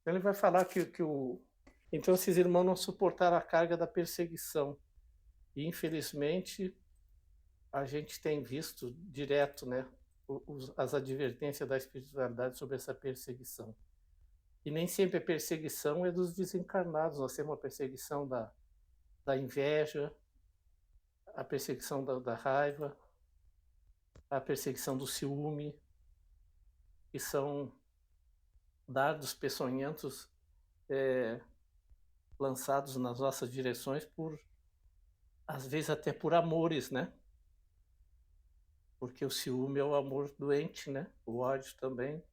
Ele vai falar então esses irmãos não suportaram a carga da perseguição. E infelizmente a gente tem visto direto, né, as advertências da espiritualidade sobre essa perseguição. E nem sempre a perseguição é dos desencarnados, nós temos a perseguição da inveja, a perseguição da raiva, a perseguição do ciúme, que são dardos peçonhentos é, lançados nas nossas direções às vezes até por amores, né? Porque o ciúme é o amor doente, né? O ódio também.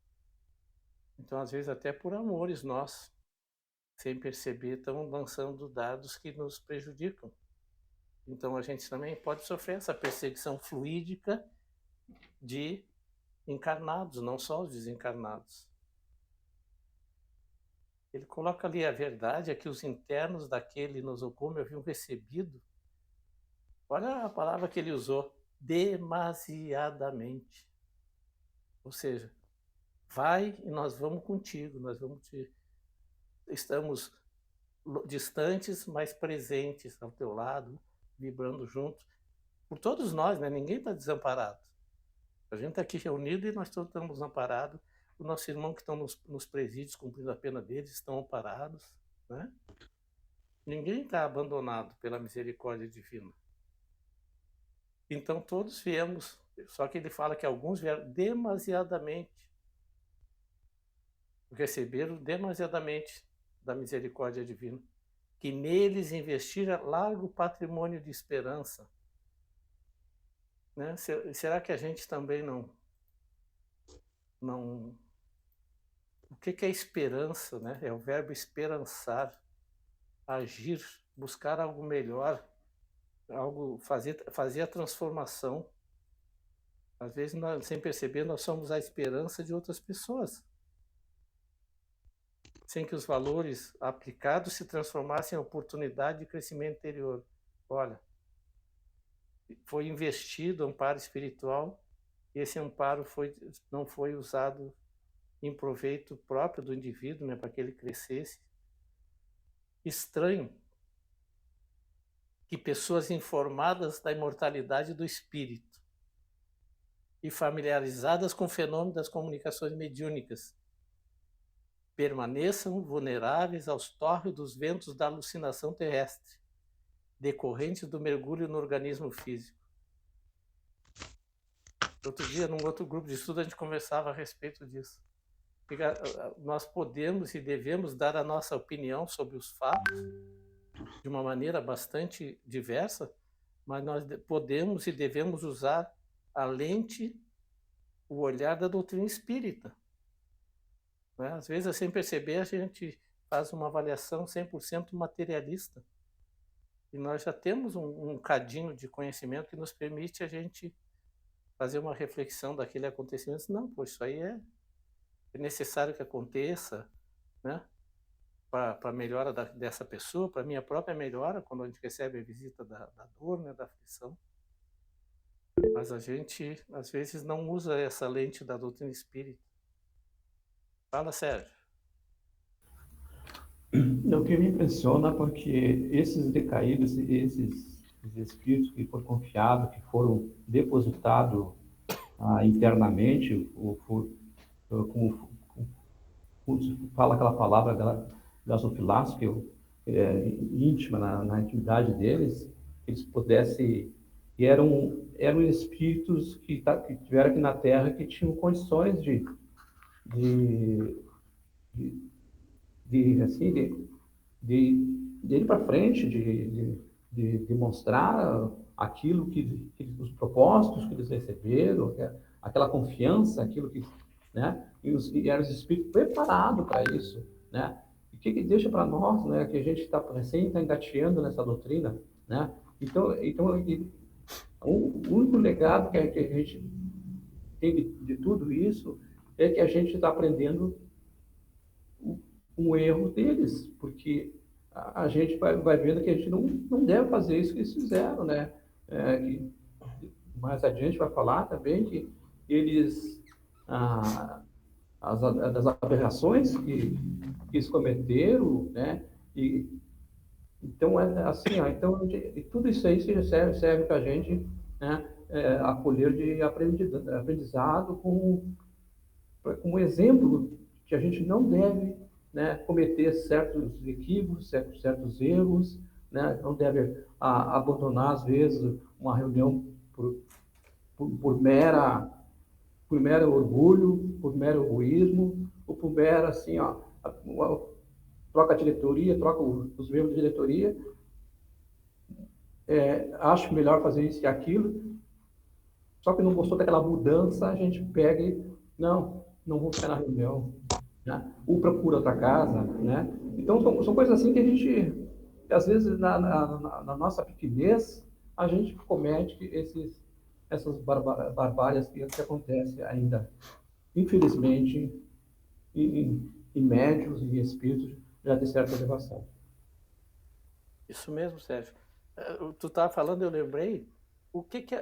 Então, às vezes, até por amores nós, sem perceber, estamos lançando dardos que nos prejudicam. Então, a gente também pode sofrer essa perseguição fluídica de encarnados, não só os desencarnados. Ele coloca ali: a verdade é que os internos daquele nosocomio haviam recebido, olha a palavra que ele usou, demasiadamente. Ou seja, vai e nós vamos contigo, estamos distantes, mas presentes ao teu lado, vibrando junto. Por todos nós, né? Ninguém está desamparado. A gente está aqui reunido e nós todos estamos amparados. Os nossos irmãos que estão nos presídios cumprindo a pena deles estão amparados, né? Ninguém está abandonado pela misericórdia divina. Então todos viemos, só que ele fala que alguns vieram demasiadamente, receberam demasiadamente da misericórdia divina, que neles investira largo patrimônio de esperança. Né? Será que a gente também não... O que é esperança? Né? É o verbo esperançar, agir, buscar algo melhor, fazer a transformação. Às vezes, sem perceber, nós somos a esperança de outras pessoas, sem que os valores aplicados se transformassem em oportunidade de crescimento interior. Olha, foi investido amparo espiritual e esse amparo não foi usado em proveito próprio do indivíduo, né, para que ele crescesse. Estranho que pessoas informadas da imortalidade do espírito e familiarizadas com o fenômeno das comunicações mediúnicas permaneçam vulneráveis aos torres dos ventos da alucinação terrestre, decorrentes do mergulho no organismo físico. Outro dia, num outro grupo de estudo, a gente conversava a respeito disso. Nós podemos e devemos dar a nossa opinião sobre os fatos de uma maneira bastante diversa, mas nós podemos e devemos usar a lente, o olhar da doutrina espírita. Né? Às vezes, sem perceber, a gente faz uma avaliação 100% materialista. E nós já temos um cadinho de conhecimento que nos permite a gente fazer uma reflexão daquele acontecimento. Não, pô, isso aí é necessário que aconteça, né? Para a melhora dessa pessoa, para a minha própria melhora, quando a gente recebe a visita da dor, né, da aflição. Mas a gente, às vezes, não usa essa lente da doutrina espírita. Fala, Sérgio. O que me impressiona porque esses decaídos, esses espíritos que foram confiados, que foram depositados internamente, como fala aquela palavra gasofilácio, que é íntima na intimidade deles, que eles pudessem... E eram espíritos que tiveram aqui na Terra que tinham condições de, assim, de ir para frente, de mostrar aquilo os propósitos que eles receberam, aquela confiança, aquilo que, né? E eram os espíritos preparados para isso, né? E o que deixa para nós, né? Que a gente está recém engateando nessa doutrina, né? Então o único legado que a gente tem de tudo isso é que a gente está aprendendo um erro deles, porque a gente vai vendo que a gente não deve fazer isso que eles fizeram, né? Mais adiante vai falar também que eles, das aberrações que se cometeram, né? E então é assim, ó, então e tudo isso aí serve para a gente, né? Acolher de aprendizado como exemplo que a gente não deve, né, cometer certos equívocos, certos erros, né? Não deve abandonar às vezes uma reunião por mero orgulho, por mero egoísmo, ou por mera, assim, ó, troca a diretoria, troca os membros de diretoria, acho melhor fazer isso e aquilo, só que não gostou daquela mudança, a gente pega e, não vou ficar na reunião, né? Ou procura outra casa, né? Então, são coisas assim que a gente, às vezes, na nossa pequenez, a gente comete essas barbáries que acontecem ainda, infelizmente, em médios e espíritos já de certa elevação. Isso mesmo, Sérgio. Tu estava falando, eu lembrei,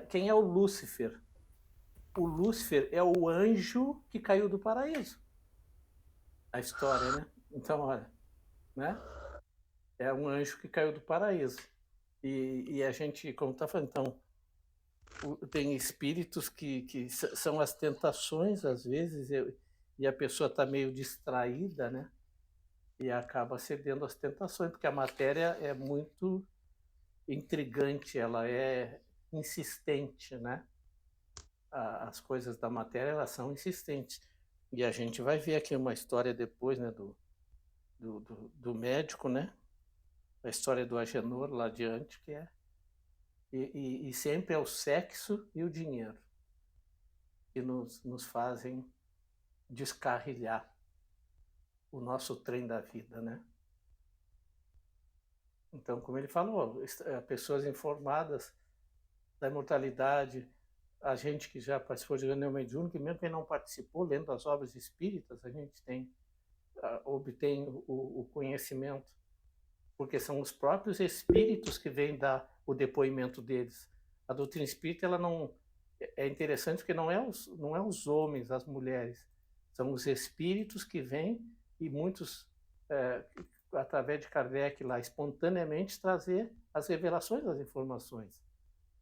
quem é o Lúcifer? O Lúcifer é o anjo que caiu do paraíso. A história, né? Então, olha, né? É um anjo que caiu do paraíso. E a gente, como está falando, então, tem espíritos que são as tentações, às vezes, e a pessoa está meio distraída, né? E acaba cedendo às tentações, porque a matéria é muito intrigante, ela é insistente, né? As coisas da matéria, elas são insistentes. E a gente vai ver aqui uma história depois, né, do médico, né? A história do Agenor lá adiante, que é. E sempre é o sexo e o dinheiro que nos fazem descarrilhar o nosso trem da vida, né? Então, como ele falou, pessoas informadas da imortalidade, a gente que já participou de reunião mediúnica, mesmo quem não participou, lendo as obras espíritas, a gente obtém o conhecimento, porque são os próprios espíritos que vêm dar o depoimento deles. A doutrina espírita, ela não é interessante porque não é os homens, as mulheres, são os espíritos que vêm e muitos através de Kardec lá espontaneamente trazer as revelações das informações.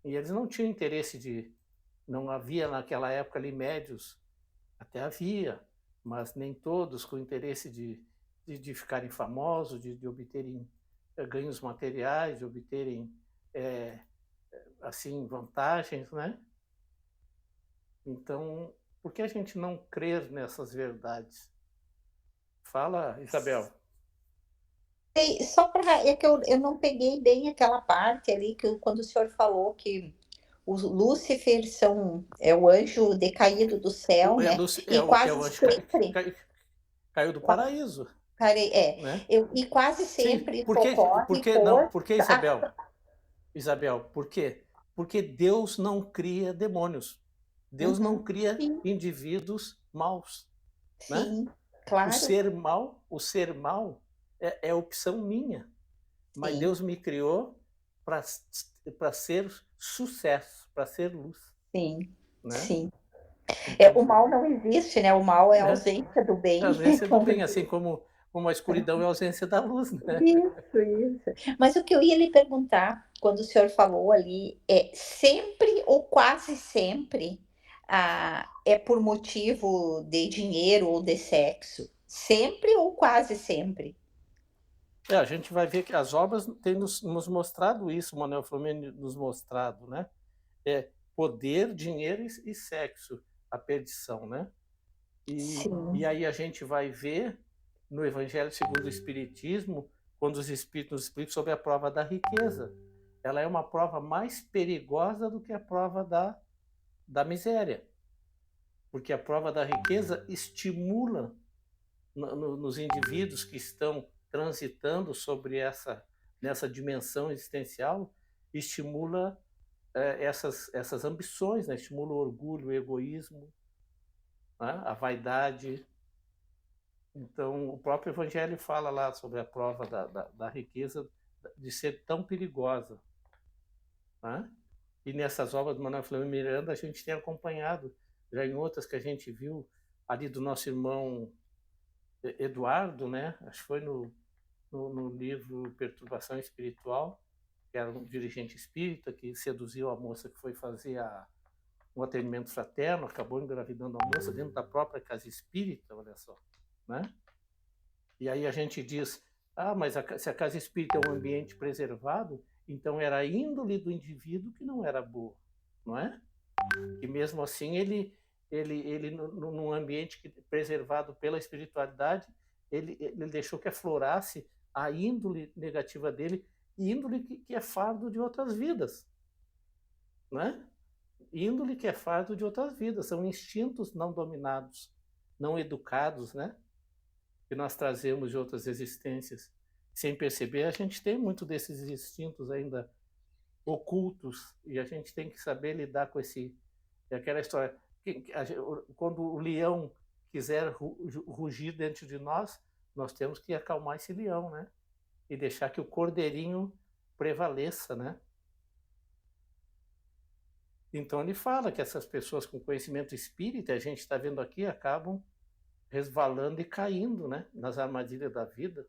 E eles não tinham interesse não havia naquela época ali médios, até havia, mas nem todos com interesse de ficarem famosos, de obterem ganhos materiais, de obterem assim vantagens, né? Então, por que a gente não crer nessas verdades? Fala, Isabel. Só para. É que eu não peguei bem aquela parte ali que quando o senhor falou que os Lúcifer é o anjo decaído do céu, né? E O quase anjo sempre. caiu do paraíso, né? E quase Sim, sempre por socorre que não? por. Por que, Isabel? Isabel, por quê? Porque Deus não cria demônios. Deus não cria Sim, indivíduos maus, né? sim, claro, O ser mal é opção minha, mas sim, Deus me criou para ser sucesso, para ser luz, sim, né? sim. Então, O mal não existe, né? O mal é a é ausência do a bem, ausência do como bem, diz. assim como a escuridão é a ausência da luz, né? Isso. Mas o que eu ia lhe perguntar, quando o senhor falou ali, é sempre ou quase sempre é por motivo de dinheiro ou de sexo? Sempre ou quase sempre? A gente vai ver que as obras têm nos mostrado isso, o Manuel Flamengo nos mostrado, né? Poder, dinheiro e sexo, a perdição, né? E Sim, aí a gente vai ver no Evangelho segundo o Espiritismo, quando os Espíritos nos explicam sobre a prova da riqueza. Ela é uma prova mais perigosa do que a prova da miséria, porque a prova da riqueza estimula nos indivíduos que estão transitando sobre nessa dimensão existencial, estimula essas ambições, né? Estimula o orgulho, o egoísmo, né? A vaidade. Então, o próprio Evangelho fala lá sobre a prova da riqueza de ser tão perigosa, né? E nessas obras do Manuel Flamengo Miranda, a gente tem acompanhado, já em outras que a gente viu, ali do nosso irmão Eduardo, né? Acho que foi no livro Perturbação Espiritual, que era um dirigente espírita que seduziu a moça que foi fazer um atendimento fraterno, acabou engravidando a moça dentro da própria casa espírita, olha só, né? E aí a gente diz, mas se a casa espírita é um ambiente preservado, então era a índole do indivíduo que não era boa, não é? E mesmo assim ele num ambiente preservado pela espiritualidade, ele deixou que aflorasse a índole negativa dele, índole que é fardo de outras vidas, né? Índole que é fardo de outras vidas, são instintos não dominados, não educados, né? Que nós trazemos de outras existências. Sem perceber, a gente tem muito desses instintos ainda ocultos e a gente tem que saber lidar com aquela história. Quando o leão quiser rugir dentro de nós, nós temos que acalmar esse leão, né? E deixar que o cordeirinho prevaleça, né? Então ele fala que essas pessoas com conhecimento espírita, a gente está vendo aqui, acabam resvalando e caindo, né, nas armadilhas da vida.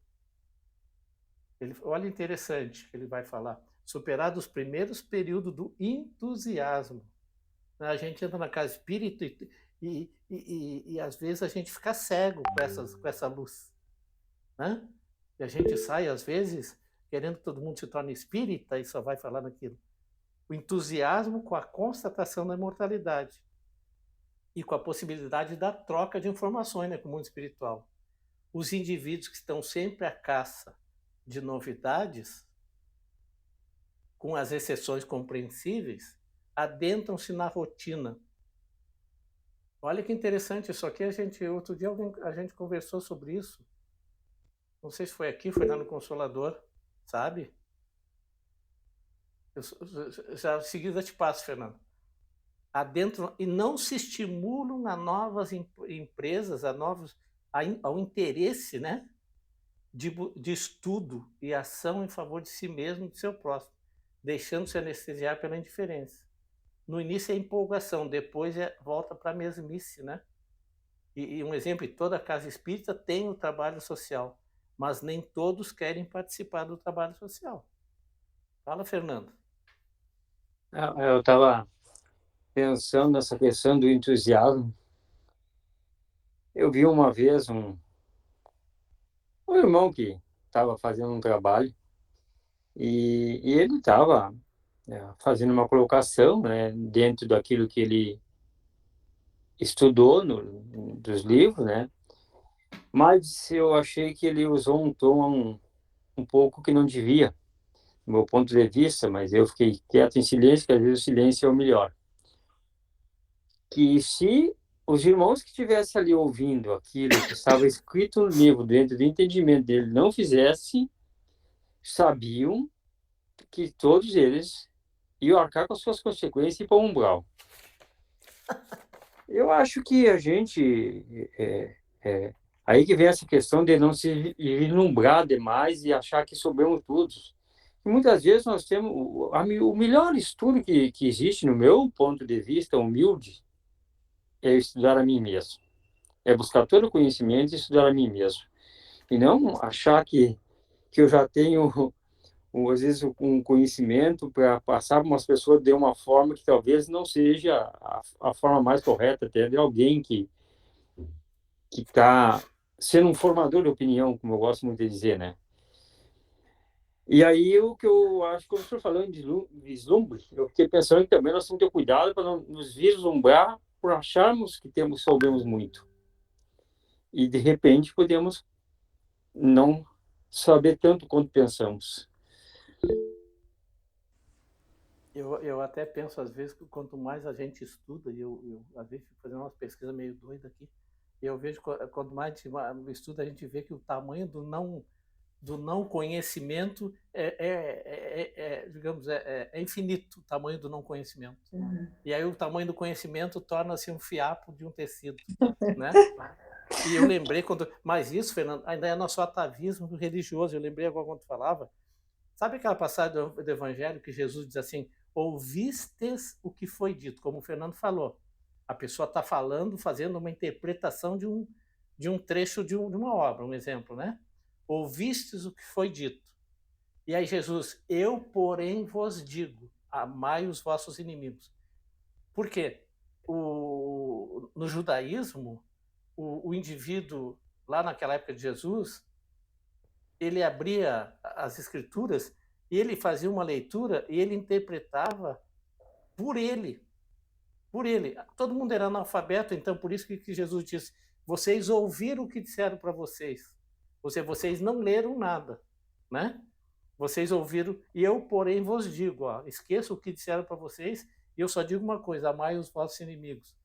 Olha interessante que ele vai falar. Superados os primeiros períodos do entusiasmo. A gente entra na casa espírita e às vezes a gente fica cego com essa luz, né? E a gente sai, às vezes, querendo que todo mundo se torne espírita e só vai falar naquilo. O entusiasmo com a constatação da imortalidade e com a possibilidade da troca de informações, né, com o mundo espiritual. Os indivíduos que estão sempre à caça de novidades, com as exceções compreensíveis, adentram-se na rotina. Olha que interessante isso aqui. Outro dia a gente conversou sobre isso. Não sei se foi aqui, foi lá no Consolador, sabe? Já em seguida te passo, Fernando. Adentro e não se estimulam a novas empresas, ao interesse, né, de estudo e ação em favor de si mesmo e do seu próximo, deixando-se anestesiar pela indiferença. No início é empolgação, depois volta para a mesmice, né? E um exemplo, toda casa espírita tem o trabalho social, mas nem todos querem participar do trabalho social. Fala, Fernando. Eu estava pensando nessa questão do entusiasmo. Eu vi uma vez um irmão que estava fazendo um trabalho e ele estava fazendo uma colocação, né, dentro daquilo que ele estudou dos livros, né? Mas eu achei que ele usou um tom um pouco que não devia, do meu ponto de vista, mas eu fiquei quieto em silêncio, que às vezes o silêncio é o melhor. Que se os irmãos que estivessem ali ouvindo aquilo que estava escrito no livro, dentro do entendimento dele, não fizessem, sabiam que todos eles iam arcar com as suas consequências e ir para o umbral. Eu acho que a gente... aí que vem essa questão de não se vislumbrar demais e achar que soubemos todos. E muitas vezes nós temos... O melhor estudo que existe, no meu ponto de vista humilde, é estudar a mim mesmo. É buscar todo o conhecimento e estudar a mim mesmo. E não achar que eu já tenho, às vezes, um conhecimento para passar para umas pessoas de uma forma que talvez não seja a forma mais correta, até de alguém que está sendo um formador de opinião, como eu gosto muito de dizer, né? E aí, o que eu acho, quando estou falando de vislumbre, eu fiquei pensando que também nós temos que ter cuidado para não nos vislumbrar por acharmos que soubemos muito. E, de repente, podemos não saber tanto quanto pensamos. Eu até penso, às vezes, que quanto mais a gente estuda, e eu às vezes fico fazendo umas pesquisas meio doidas aqui, eu vejo que quanto mais a gente estuda, a gente vê que o tamanho do não conhecimento digamos, infinito, o tamanho do não conhecimento. Uhum. E aí o tamanho do conhecimento torna-se um fiapo de um tecido, né? E eu lembrei, mas isso, Fernando, ainda é nosso atavismo religioso. Eu lembrei agora quando tu falava. Sabe aquela passagem do Evangelho que Jesus diz assim, ouvistes o que foi dito, como o Fernando falou. A pessoa está falando, fazendo uma interpretação de um trecho de uma obra, um exemplo, né? Ouvistes o que foi dito. E aí Jesus, eu, porém, vos digo, amai os vossos inimigos. Por quê? No judaísmo, o indivíduo, lá naquela época de Jesus, ele abria as escrituras e ele fazia uma leitura e ele interpretava por ele. Por ele. Todo mundo era analfabeto, então por isso que Jesus disse, vocês ouviram o que disseram para vocês. Ou seja, vocês não leram nada, né? Vocês ouviram, e eu, porém, vos digo, ó, esqueça o que disseram para vocês, e eu só digo uma coisa, amai os vossos inimigos,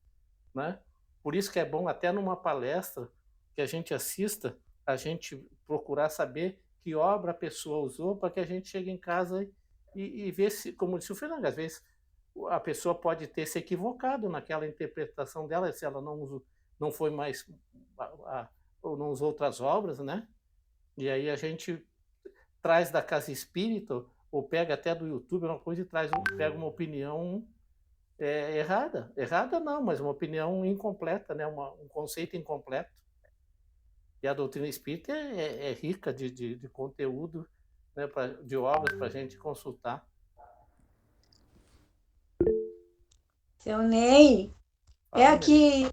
né? Por isso que é bom, até numa palestra que a gente assista, a gente procurar saber que obra a pessoa usou, para que a gente chegue em casa e ver se, como disse o Fernando, às vezes a pessoa pode ter se equivocado naquela interpretação dela, se ela não foi mais, ou não usou outras obras, né? E aí a gente traz da casa espírita, ou pega até do YouTube uma coisa e pega uma opinião errada. Errada não, mas uma opinião incompleta, né? Um conceito incompleto. E a doutrina espírita é rica de conteúdo, né? De obras para a gente consultar. Seu Ney, é que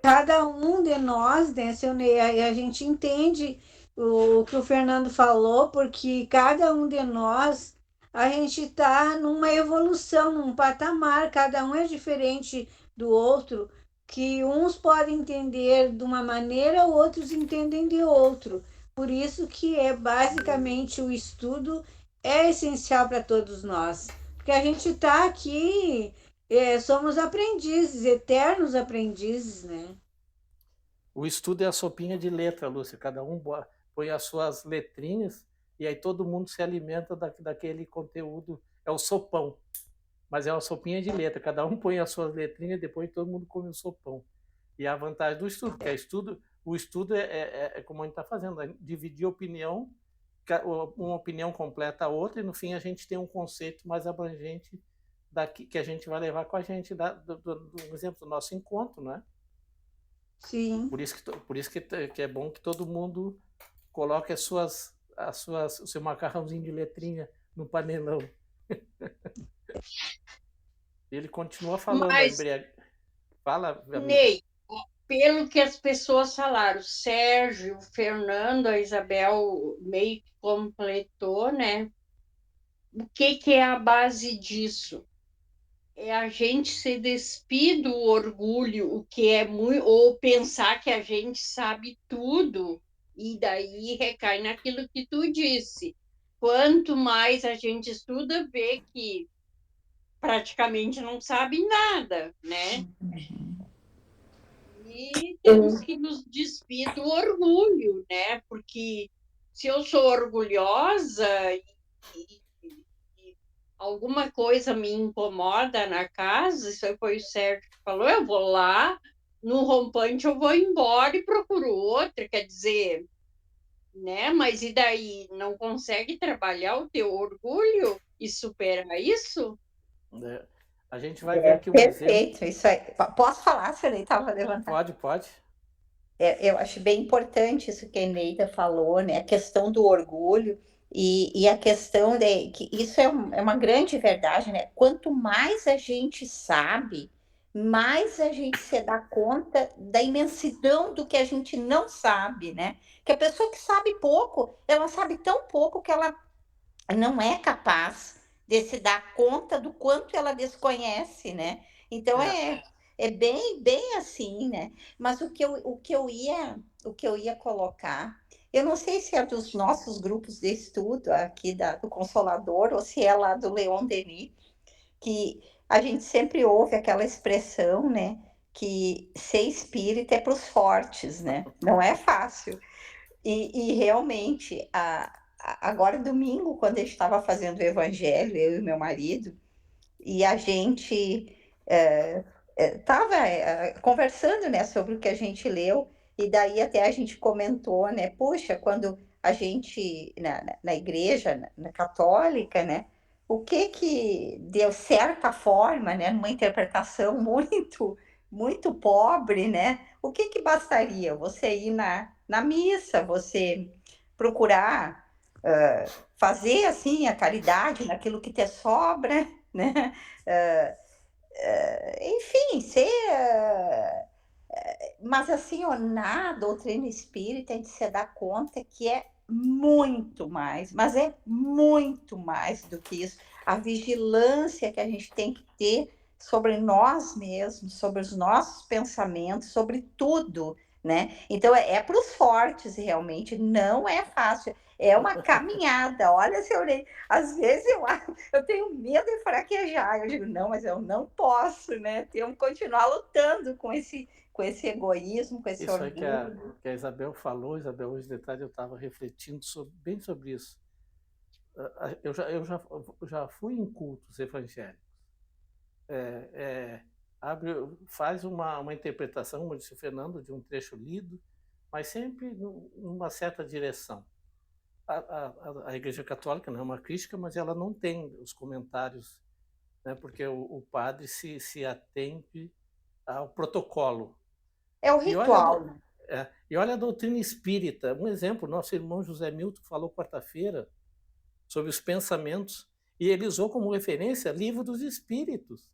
cada um de nós, né, seu Ney, a gente entende o que o Fernando falou, porque cada um de nós, a gente está numa evolução, num patamar, cada um é diferente do outro, que uns podem entender de uma maneira, outros entendem de outro. Por isso que basicamente o estudo é essencial para todos nós, porque a gente está aqui, somos aprendizes, eternos aprendizes, né? O estudo é a sopinha de letra, Lúcia. Cada um põe as suas letrinhas e aí todo mundo se alimenta daquele conteúdo. É o sopão, mas é uma sopinha de letra. Cada um põe as suas letrinhas e depois todo mundo come o sopão. E a vantagem do estudo, que o estudo é como a gente está fazendo, é dividir a opinião, uma opinião completa a outra, e no fim a gente tem um conceito mais abrangente que a gente vai levar com a gente, do exemplo do nosso encontro, né? Sim. Por isso que é bom que todo mundo coloque o seu macarrãozinho de letrinha no panelão. Ele continua falando. Mas, Fala, amiga. Ney, pelo que as pessoas falaram, Sérgio, Fernando, a Isabel meio que completou, né? O que é a base disso? É a gente se despir do orgulho, o que é muito, ou pensar que a gente sabe tudo, e daí recai naquilo que tu disse. Quanto mais a gente estuda, vê que praticamente não sabe nada, né? E temos que nos despir do orgulho, né? Porque se eu sou orgulhosa e alguma coisa me incomoda na casa, isso aí foi o Sérgio que falou, eu vou lá, no rompante eu vou embora e procuro outra, quer dizer, né? Mas e daí? Não consegue trabalhar o teu orgulho e superar isso? A gente vai ver aqui um exemplo. Perfeito, isso aí. Posso falar, se a Neida estava levantando? Pode. Eu acho bem importante isso que a Neida falou, né? A questão do orgulho e a questão de que isso é uma grande verdade, né? Quanto mais a gente sabe, mais a gente se dá conta da imensidão do que a gente não sabe, né? Que a pessoa que sabe pouco, ela sabe tão pouco que ela não é capaz de se dar conta do quanto ela desconhece, né? Então é bem assim, né? Mas o que eu ia colocar, eu não sei se é dos nossos grupos de estudo aqui do Consolador ou se é lá do Leon Denis, que a gente sempre ouve aquela expressão, né? Que ser espírita é para os fortes, né? Não é fácil. E realmente, agora domingo, quando a gente estava fazendo o evangelho, eu e meu marido, e a gente estava conversando, né, sobre o que a gente leu, e daí até a gente comentou, né, puxa, quando a gente, na igreja na católica, né, o que deu certa forma, né, numa interpretação muito muito pobre, né? O que que bastaria? Você ir na missa, você procurar fazer assim a caridade naquilo que te sobra, né? Enfim, ser. Mas assim, ó, na doutrina espírita a gente se dá conta que é muito mais, mas é muito mais do que isso. A vigilância que a gente tem que ter sobre nós mesmos, sobre os nossos pensamentos, sobre tudo, né? Então é para os fortes, realmente, não é fácil. É uma caminhada. Olha, se eu olhei, às vezes eu tenho medo de fraquejar. Eu digo, não, mas eu não posso, né? Temos que continuar lutando com esse egoísmo, com esse Isso aí orgulho. que a Isabel falou, Isabel, hoje de tarde eu estava refletindo bem sobre isso. Eu já fui em cultos evangélicos. Faz uma interpretação, como disse o Fernando, de um trecho lido, mas sempre numa certa direção. A Igreja Católica não é uma crítica, mas ela não tem os comentários, né, porque o padre se atende ao protocolo. É o E olha, ritual. e olha a doutrina espírita. Um exemplo, nosso irmão José Milton falou quarta-feira sobre os pensamentos, e ele usou como referência Livro dos Espíritos.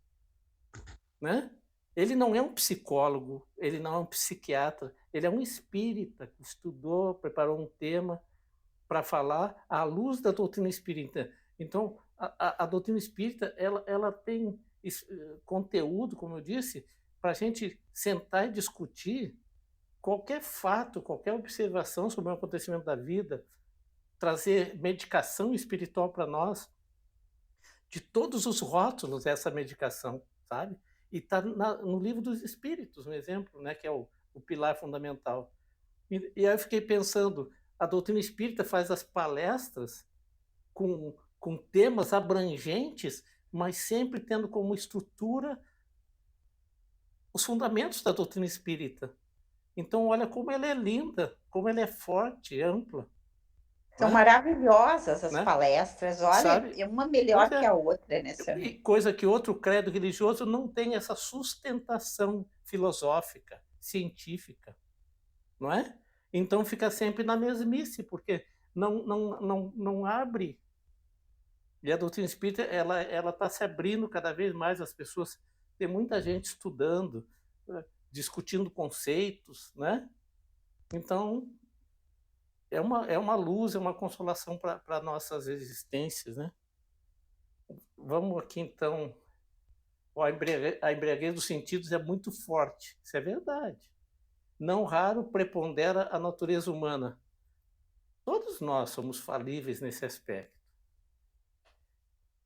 Né? Ele não é um psicólogo, ele não é um psiquiatra, ele é um espírita que estudou, preparou um tema para falar à luz da doutrina espírita. Então, a doutrina espírita ela tem conteúdo, como eu disse, para a gente sentar e discutir qualquer fato, qualquer observação sobre o acontecimento da vida, trazer medicação espiritual para nós, de todos os rótulos dessa medicação, sabe? E está no Livro dos Espíritos, um exemplo, né, que é o pilar fundamental. E aí eu fiquei pensando, a doutrina espírita faz as palestras com temas abrangentes, mas sempre tendo como estrutura os fundamentos da doutrina espírita. Então, olha como ela é linda, como ela é forte, ampla. São Né? maravilhosas as Né? palestras, olha, Sabe? é uma melhor que a outra, né, seu E coisa que outro credo religioso não tem essa sustentação filosófica, científica, não é? Então fica sempre na mesmice, porque não abre. E a doutrina espírita ela está se abrindo cada vez mais, as pessoas, tem muita gente estudando, discutindo conceitos, né? Então é uma luz, é uma consolação para nossas existências, né? Vamos aqui então. A embriaguez dos sentidos é muito forte, isso é verdade. Não raro prepondera a natureza humana. Todos nós somos falíveis nesse aspecto,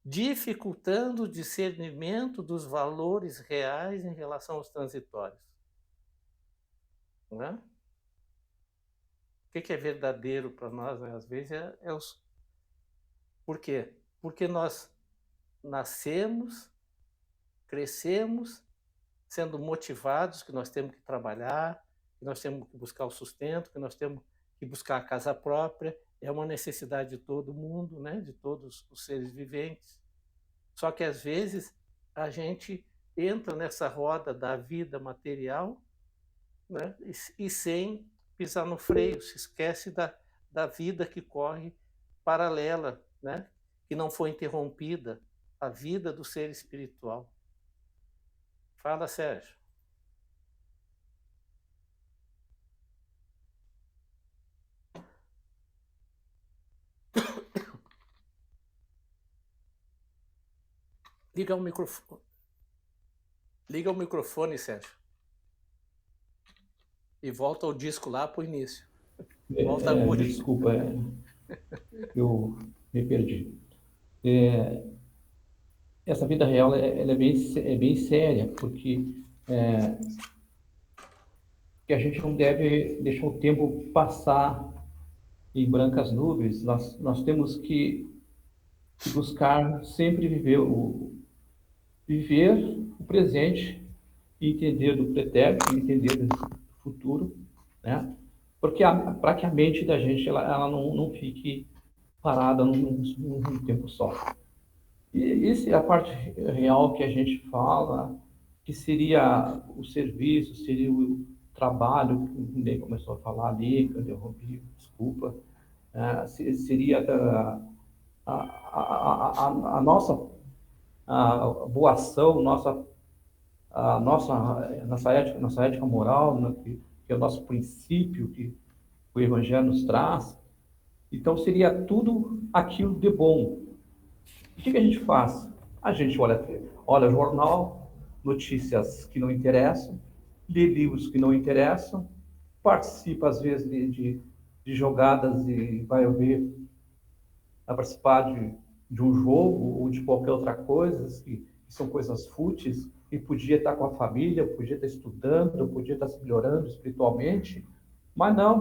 dificultando o discernimento dos valores reais em relação aos transitórios. Não é? O que é verdadeiro para nós, né? Às vezes é os... Por quê? Porque nós nascemos, crescemos, sendo motivados que nós temos que trabalhar, que nós temos que buscar o sustento, que nós temos que buscar a casa própria. É uma necessidade de todo mundo, né? De todos os seres viventes. Só que, às vezes, a gente entra nessa roda da vida material, né? E sem pisar no freio, se esquece da vida que corre paralela, né? Que não foi interrompida, a vida do ser espiritual. Fala, Sérgio. Liga o microfone. Liga o microfone, Sérgio. E volta o disco lá para o início. Volta a música. Desculpa, eu me perdi. Essa vida real ela é bem séria, porque que a gente não deve deixar o tempo passar em brancas nuvens. Nós temos que buscar sempre viver o presente e entender do pretérito, entender do futuro, né? Porque para que a mente da gente ela não fique parada num tempo só. E isso é a parte real que a gente fala, que seria o serviço, seria o trabalho, que ninguém começou a falar ali, que eu interrompi, desculpa, seria a nossa boa ação, nossa ética moral, né, que é o nosso princípio que o Evangelho nos traz. Então, seria tudo aquilo de bom. O que a gente faz? A gente olha jornal, notícias que não interessam, lê livros que não interessam, participa, às vezes, de jogadas e vai participar de um jogo ou de qualquer outra coisa, que são coisas fúteis, e podia estar com a família, podia estar estudando, podia estar se melhorando espiritualmente, mas não,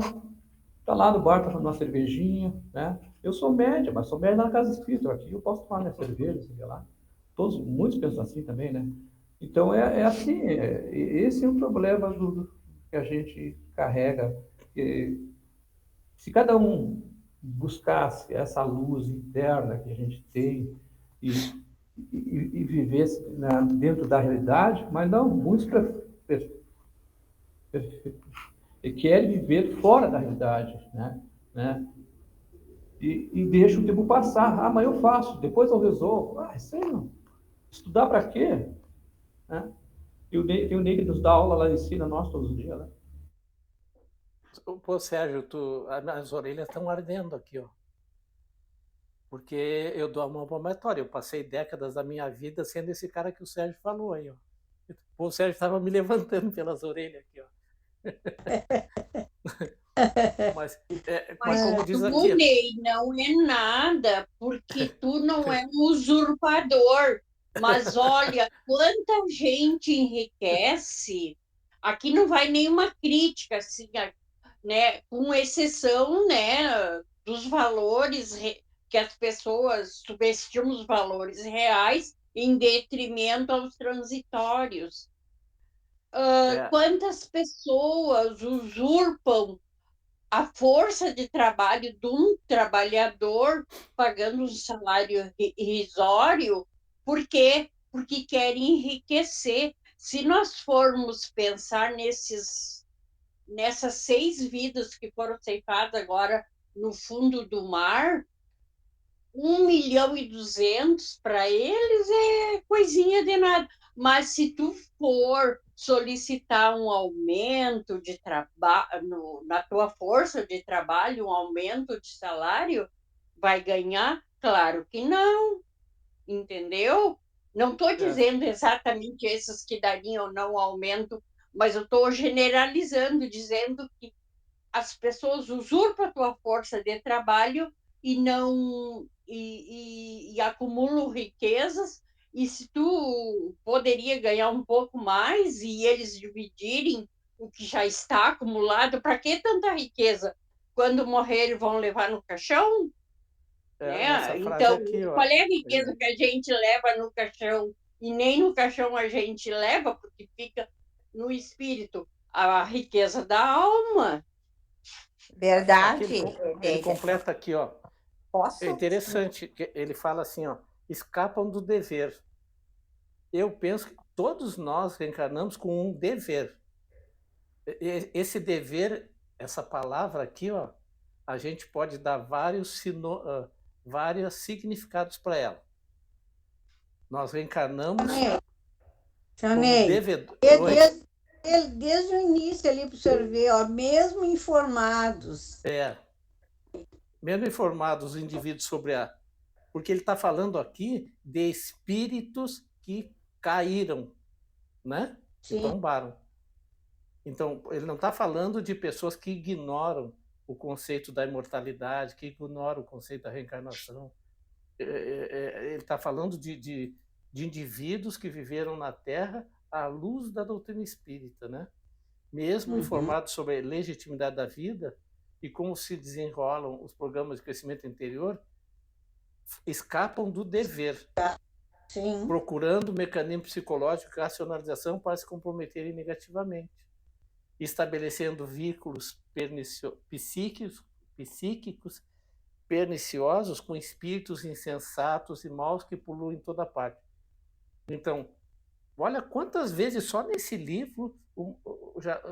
está lá no bar tomando uma cervejinha, né? Eu sou média, mas sou média na casa espírita, aqui eu posso tomar minha cerveja, sei lá. Muitos pensam assim também, né? Então assim, esse é o problema que a gente carrega. Se cada um buscasse essa luz interna que a gente tem e, e vivesse dentro da realidade, mas não, muitos querem viver fora da realidade, né? E deixa o tempo passar. Ah, mas eu faço, depois eu resolvo. Ah, isso aí não. Estudar para quê? Né? Tem o Ney que nos dá aula lá, ensina nós todos os dias, né? Pô, Sérgio, as orelhas estão ardendo aqui, ó. Porque eu dou a mão palmatória. Eu passei décadas da minha vida sendo esse cara que o Sérgio falou aí, ó. Pô, o Sérgio estava me levantando pelas orelhas aqui, ó. Mas como diz aqui... Ney, não é nada, porque tu não é um usurpador. Mas olha, quanta gente enriquece. Aqui não vai nenhuma crítica, assim, né? Com exceção, né, dos valores que as pessoas subestimam os valores reais em detrimento aos transitórios. Quantas pessoas usurpam a força de trabalho de um trabalhador pagando um salário irrisório, por quê? Porque querem enriquecer. Se nós formos pensar nessas 6 vidas que foram ceifadas agora no fundo do mar, 1.200.000 para eles é coisinha de nada. Mas se tu for solicitar um aumento de trabalho na tua força de trabalho, um aumento de salário, vai ganhar? Claro que não, entendeu? Não estou dizendo exatamente esses que dariam ou não aumento, mas eu estou generalizando, dizendo que as pessoas usurpam a tua força de trabalho e não e acumulam riquezas, e se tu poderia ganhar um pouco mais e eles dividirem o que já está acumulado, para que tanta riqueza? Quando morrer, vão levar no caixão? Né? Então, aqui, ó, qual é a riqueza que a gente leva no caixão e nem no caixão a gente leva, porque fica no espírito? A riqueza da alma. Verdade. Ele completa aqui, ó. Posso? É interessante, ele fala assim, ó, escapam do dever. Eu penso que todos nós reencarnamos com um dever. Esse dever, essa palavra aqui, ó, a gente pode dar vários significados para ela. Nós reencarnamos como devedor. Desde o início ali para o senhor ver, ó, mesmo informados. Mesmo informados os indivíduos sobre porque ele está falando aqui de espíritos que caíram, né? Que tombaram. Então, ele não está falando de pessoas que ignoram o conceito da imortalidade, que ignoram o conceito da reencarnação. Ele está falando de indivíduos que viveram na Terra à luz da doutrina espírita, né? Mesmo informados sobre a legitimidade da vida e como se desenrolam os programas de crescimento interior, escapam do dever, procurando mecanismo psicológico e racionalização para se comprometerem negativamente, estabelecendo vínculos psíquicos perniciosos com espíritos insensatos e maus que puluem em toda parte. Então, Olha quantas vezes só nesse livro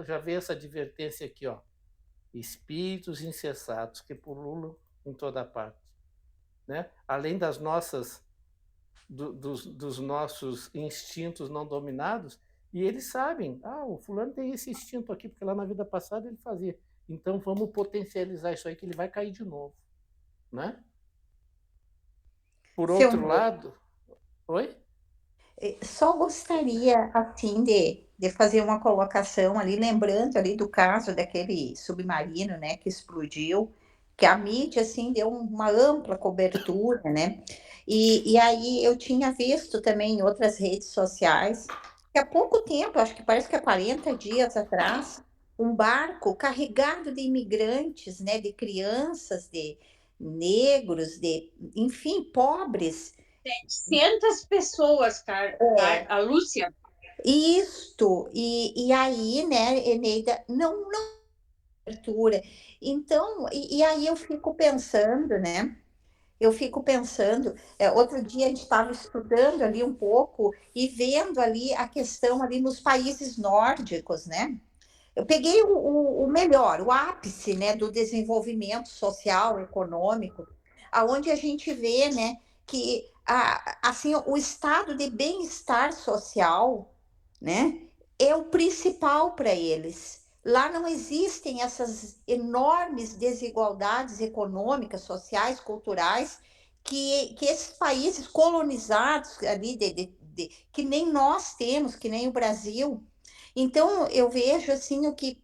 já vê essa advertência aqui, ó. Espíritos insensatos que pululam em toda parte, né? Além das nossas dos nossos instintos não dominados, e eles sabem, o fulano tem esse instinto aqui, porque lá na vida passada ele fazia. Então vamos potencializar isso aí que ele vai cair de novo, né? Por Seu outro lado, oi? Só gostaria, assim, de fazer uma colocação ali, lembrando ali do caso daquele submarino, né, que explodiu, que a mídia, assim, deu uma ampla cobertura, né? E aí eu tinha visto também em outras redes sociais, que há pouco tempo, acho que parece que há 40 dias atrás, um barco carregado de imigrantes, né, de crianças, de negros, enfim, pobres. 700 pessoas, a Lúcia. Isto, e aí, né, Eneida, não abertura. Então, e aí eu fico pensando, né? Eu fico pensando, outro dia a gente estava estudando ali um pouco e vendo ali a questão ali nos países nórdicos, né? Eu peguei o melhor, o ápice, né, do desenvolvimento social, econômico, aonde a gente vê, né, que assim o estado de bem-estar social, né, é o principal para eles. Lá não existem essas enormes desigualdades econômicas, sociais, culturais que esses países colonizados ali que nem nós temos, que nem o Brasil. Então, eu vejo assim o que.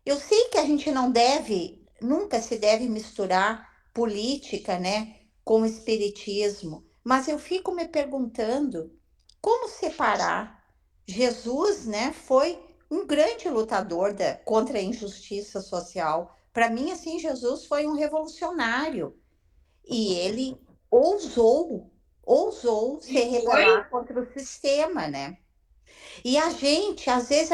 Eu sei que a gente não deve, nunca se deve misturar política, né, com espiritismo, mas eu fico me perguntando como separar. Jesus, né, foi um grande lutador contra a injustiça social. Para mim, assim, Jesus foi um revolucionário e ele ousou se E foi rebelar contra o sistema, né? E às vezes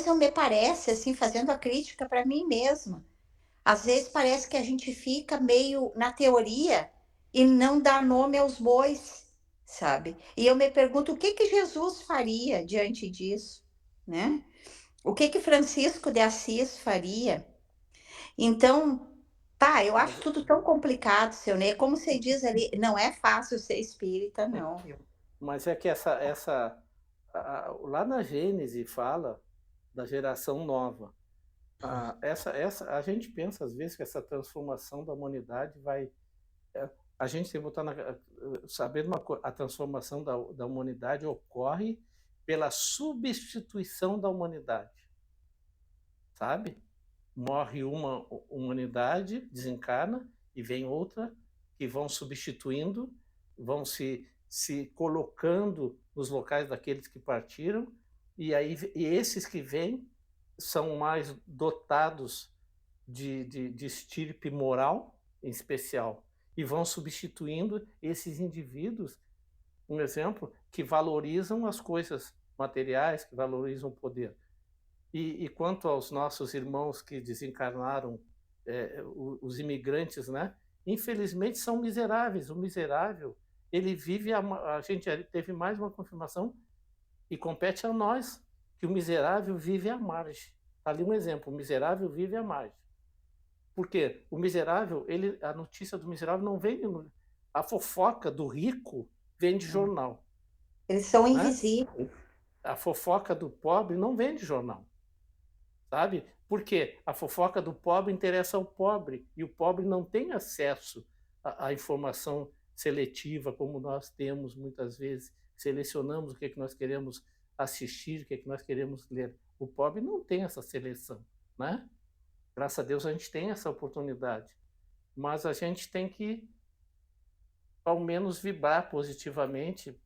eu me parece, assim, fazendo a crítica para mim mesma, às vezes parece que a gente fica meio na teoria e não dá nome aos bois, sabe? E eu me pergunto o que que Jesus faria diante disso, né? O que que Francisco de Assis faria? Então, tá, eu acho tudo tão complicado, seu Ney. Como você diz ali, não é fácil ser espírita, não, viu? Mas é que lá na Gênese fala da geração nova. A gente pensa às vezes que essa transformação da humanidade vai. A gente tem que botar sabendo a transformação da humanidade ocorre pela substituição da humanidade, sabe? Morre uma humanidade, desencarna e vem outra que vão substituindo, vão se colocando nos locais daqueles que partiram e esses que vêm são mais dotados de estirpe moral, em especial, e vão substituindo esses indivíduos, um exemplo, que valorizam as coisas materiais, que valorizam o poder. E quanto aos nossos irmãos que desencarnaram, os imigrantes, né? Infelizmente são miseráveis. O miserável, ele vive, a gente teve mais uma confirmação, e compete a nós, que o miserável vive à margem. Está ali um exemplo, o miserável vive à margem. Por quê? O miserável, a notícia do miserável não vem, a fofoca do rico vem de jornal. Eles são Né? invisíveis. A fofoca do pobre não vem de jornal. Sabe? Porque a fofoca do pobre interessa ao pobre, e o pobre não tem acesso à informação seletiva como nós temos muitas vezes. Selecionamos o que é que nós queremos assistir, o que é que nós queremos ler. O pobre não tem essa seleção, né? Graças a Deus a gente tem essa oportunidade, mas a gente tem que ao menos vibrar positivamente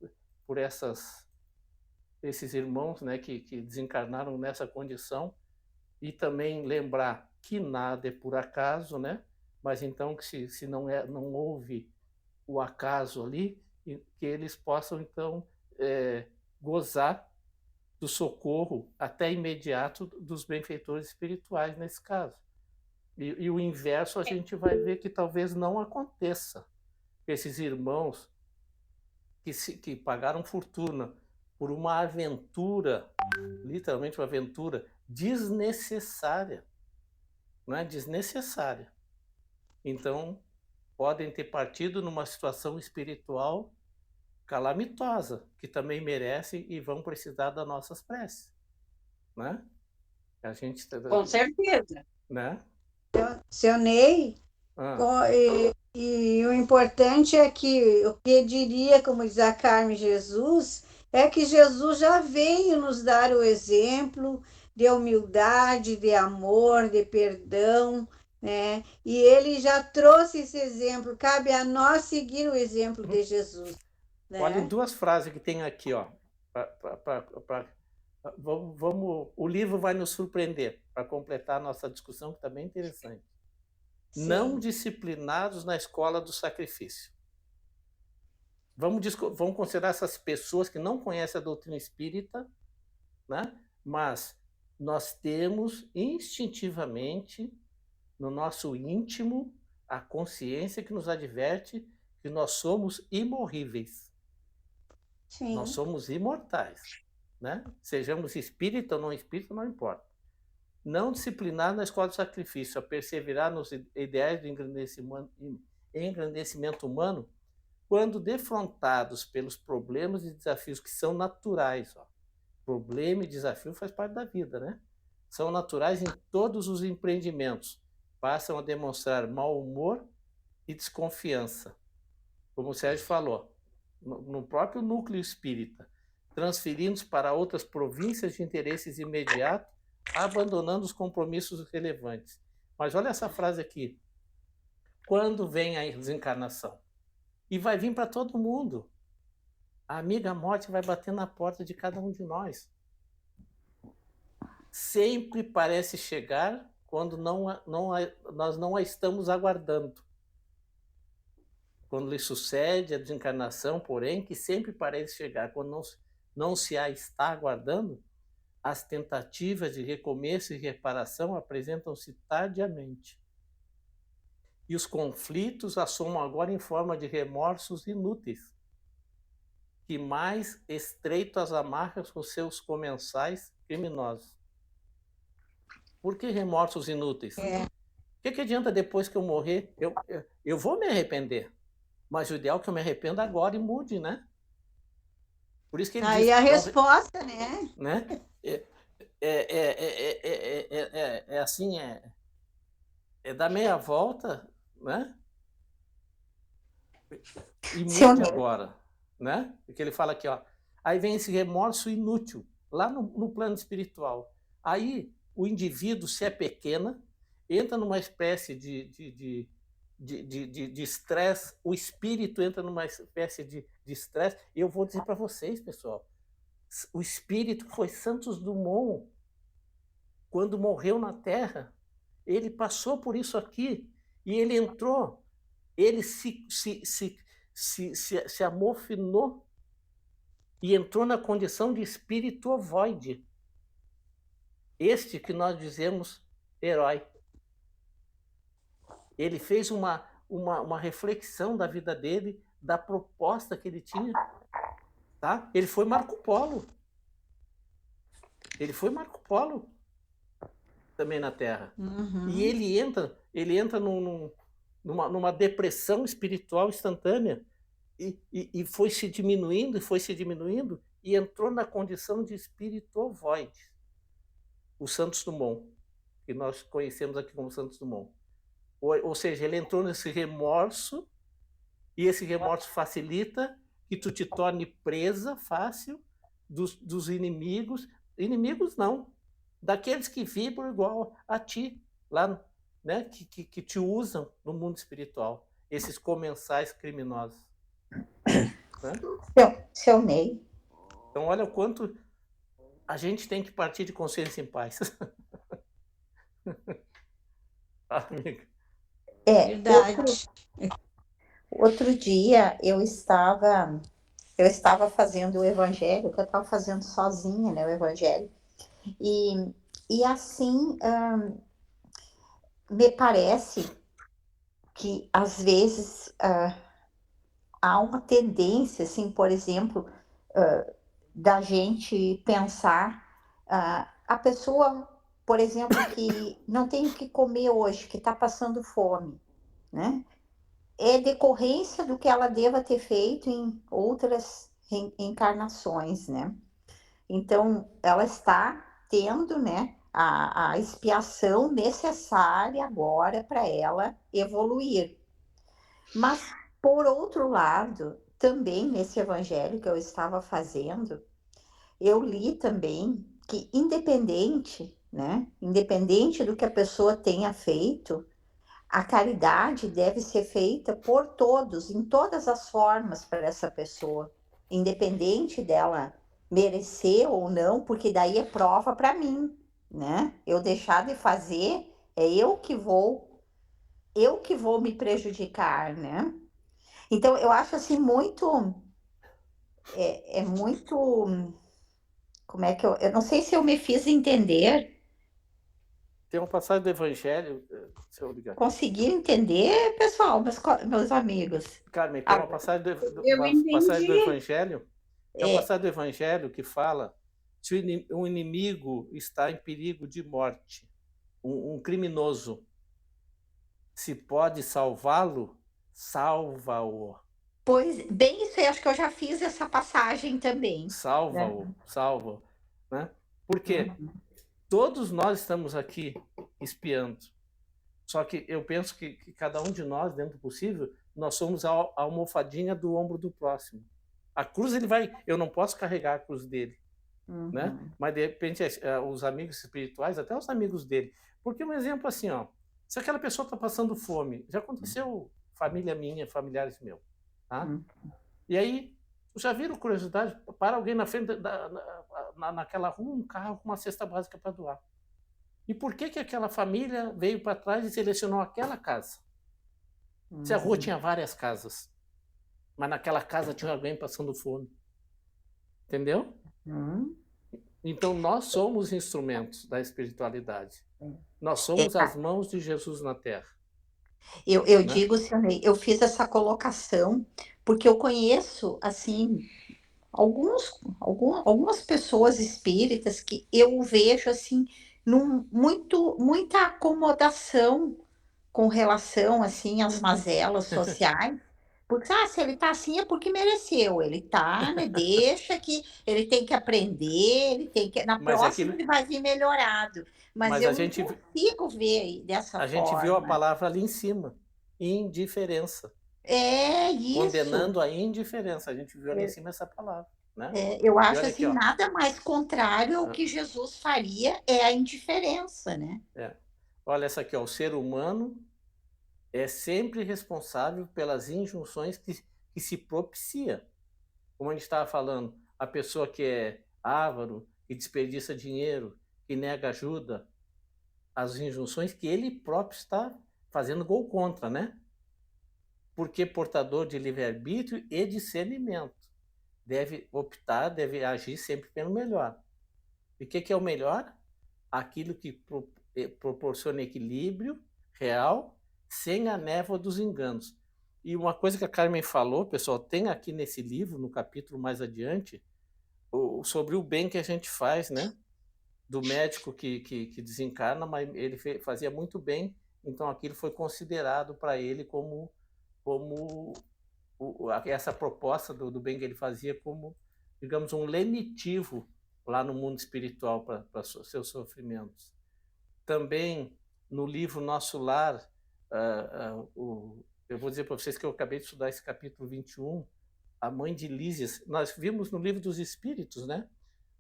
por esses irmãos, né, que desencarnaram nessa condição, e também lembrar que nada é por acaso, né? Mas então que se não houve o acaso ali, que eles possam então gozar do socorro até imediato dos benfeitores espirituais nesse caso. E o inverso a gente vai ver que talvez não aconteça. Esses irmãos que pagaram fortuna por uma aventura, literalmente uma aventura desnecessária, não é? Desnecessária. Então, podem ter partido numa situação espiritual calamitosa, que também merecem e vão precisar das nossas preces, né? A gente, Com certeza. né? Seu Ney, e o importante é que o que diria, como diz a Carmen Jesus, é que Jesus já veio nos dar o exemplo de humildade, de amor, de perdão, né? E ele já trouxe esse exemplo, cabe a nós seguir o exemplo de Jesus, né? Olha, 2 frases que tem aqui, ó. O livro vai nos surpreender para completar a nossa discussão, que está bem interessante. Sim. Não disciplinados na escola do sacrifício. Vamos considerar essas pessoas que não conhecem a doutrina espírita, né? Mas nós temos instintivamente, no nosso íntimo, a consciência que nos adverte que nós somos imorríveis. Sim. Nós somos imortais, né? Sejamos espírita ou não espírita, não importa. Não disciplinar na escola do sacrifício, a perseverar nos ideais do engrandecimento humano, quando defrontados pelos problemas e desafios que são naturais. Ó. Problema e desafio faz parte da vida, né? São naturais em todos os empreendimentos. Passam a demonstrar mau humor e desconfiança. Como o Sérgio falou, no próprio núcleo espírita, transferindo-se para outras províncias de interesses imediatos, abandonando os compromissos relevantes. Mas olha essa frase aqui. Quando vem a desencarnação? E vai vir para todo mundo. A amiga morte vai bater na porta de cada um de nós. Sempre parece chegar quando nós não a estamos aguardando. Quando lhe sucede a desencarnação, porém, que sempre parece chegar, quando não se a está aguardando, as tentativas de recomeço e reparação apresentam-se tardiamente. E os conflitos assomam agora em forma de remorsos inúteis, que mais estreitam as amarras com seus comensais criminosos. Por que remorsos inúteis? O que adianta depois que eu morrer? Eu vou me arrepender, mas o ideal é que eu me arrependa agora e mude, né? Por isso que ele aí diz, a resposta, né? É assim, é dar meia volta, né? E mude agora, né? Porque ele fala aqui, ó. Aí vem esse remorso inútil, lá no plano espiritual. Aí o indivíduo se é pequena, entra numa espécie de estresse, o espírito entra numa espécie de estresse. Eu vou dizer para vocês, pessoal, o espírito foi Santos Dumont, quando morreu na Terra, ele passou por isso aqui e ele entrou, ele se amofinou e entrou na condição de espírito ovoide. Este que nós dizemos herói. Ele fez uma reflexão da vida dele, da proposta que ele tinha. Tá? Ele foi Marco Polo. Ele foi Marco Polo também na Terra. Uhum. E ele entra numa depressão espiritual instantânea e foi se diminuindo e entrou na condição de espírito ovoide. O Santos Dumont, que nós conhecemos aqui como Santos Dumont. Ou seja, ele entrou nesse remorso e esse remorso facilita que tu te torne presa fácil dos inimigos. Inimigos não, daqueles que vibram igual a ti, lá, né? que te usam no mundo espiritual, esses comensais criminosos. Né? Seu Ney. Então, olha o quanto a gente tem que partir de consciência em paz. Amiga. Verdade. Outro dia eu estava fazendo o evangelho, que eu estava fazendo sozinha, né, o evangelho, e assim me parece que às vezes há uma tendência, assim, por exemplo, da gente pensar a pessoa, por exemplo, que não tem o que comer hoje, que está passando fome, né? É decorrência do que ela deva ter feito em outras encarnações, né? Então, ela está tendo, né, a expiação necessária agora para ela evoluir. Mas, por outro lado, também nesse evangelho que eu estava fazendo, eu li também que independente, né, independente do que a pessoa tenha feito, a caridade deve ser feita por todos, em todas as formas para essa pessoa, independente dela merecer ou não, porque daí é prova para mim, né? Eu deixar de fazer, é eu que vou me prejudicar, né? Então eu acho assim muito, é muito, como é que eu não sei se eu me fiz entender. Tem uma passagem do Evangelho, seu Ligar. Conseguir entender, pessoal, meus amigos? Carmen, tem uma passagem do Eu entendi. Evangelho, tem uma É, passagem do Evangelho que fala se um inimigo está em perigo de morte, um criminoso, se pode salvá-lo, salva-o. pois, bem isso aí, acho que eu já fiz essa passagem também, né? Salva-o, né? Porque Uhum. todos nós estamos aqui espiando. Só que eu penso que cada um de nós, dentro do possível, nós somos a almofadinha do ombro do próximo. A cruz ele vai, eu não posso carregar a cruz dele, né? Uhum. Mas de repente os amigos espirituais, até os amigos dele. Porque um exemplo assim, ó, se aquela pessoa está passando fome, já aconteceu família minha, familiares meus, tá? Uhum. E aí, já viram curiosidade? Para alguém na frente naquela rua, um carro com uma cesta básica para doar. E por que aquela família veio para trás e selecionou aquela casa? Se a rua tinha várias casas, mas naquela casa tinha alguém passando fome. Entendeu? Uhum. Então nós somos instrumentos da espiritualidade. Nós É, somos as mãos de Jesus na terra. eu Né? digo, Sionei, eu fiz essa colocação porque eu conheço, assim, algumas pessoas espíritas que eu vejo, assim, muita acomodação com relação, assim, às mazelas sociais. Porque, se ele tá assim é porque mereceu. Ele tá, né? Deixa que ele tem que aprender, ele tem que. Na Mas próxima aquilo, ele vai vir melhorado. Mas mas eu não consigo ver dessa a gente viu a forma. palavra ali em cima, indiferença. É isso. Condenando a indiferença. A gente viu ali em cima essa palavra. Né? Eu E acho olha aqui, assim, ó. nada mais contrário ao que Jesus faria é a indiferença, né? Olha essa aqui, ó. O ser humano é sempre responsável pelas injunções que se propicia. Como a gente estava falando, a pessoa que é avaro, que desperdiça dinheiro, que nega ajuda, as injunções que ele próprio está fazendo gol contra, né? Porque portador de livre-arbítrio e discernimento. Deve optar, deve agir sempre pelo melhor. E o que é o melhor? Aquilo que proporciona equilíbrio real, sem a névoa dos enganos. E uma coisa que a Carmen falou, pessoal, tem aqui nesse livro, no capítulo mais adiante, sobre o bem que a gente faz, né? Do médico que desencarna, mas ele fazia muito bem, então aquilo foi considerado para ele como essa proposta do bem que ele fazia como, digamos, um lenitivo lá no mundo espiritual para seus sofrimentos. Também no livro Nosso Lar, eu vou dizer para vocês que eu acabei de estudar esse capítulo 21, a mãe de Lísias, nós vimos no livro dos Espíritos, né?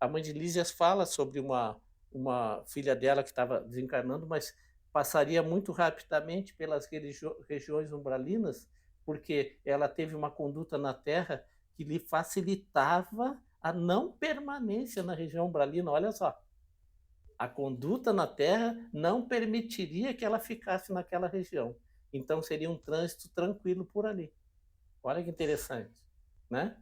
A mãe de Lísias fala sobre uma filha dela que estava desencarnando, mas passaria muito rapidamente pelas regiões umbralinas, porque ela teve uma conduta na Terra que lhe facilitava a não permanência na região umbralina. Olha só, a conduta na Terra não permitiria que ela ficasse naquela região. Então seria um trânsito tranquilo por ali. Olha que interessante, né?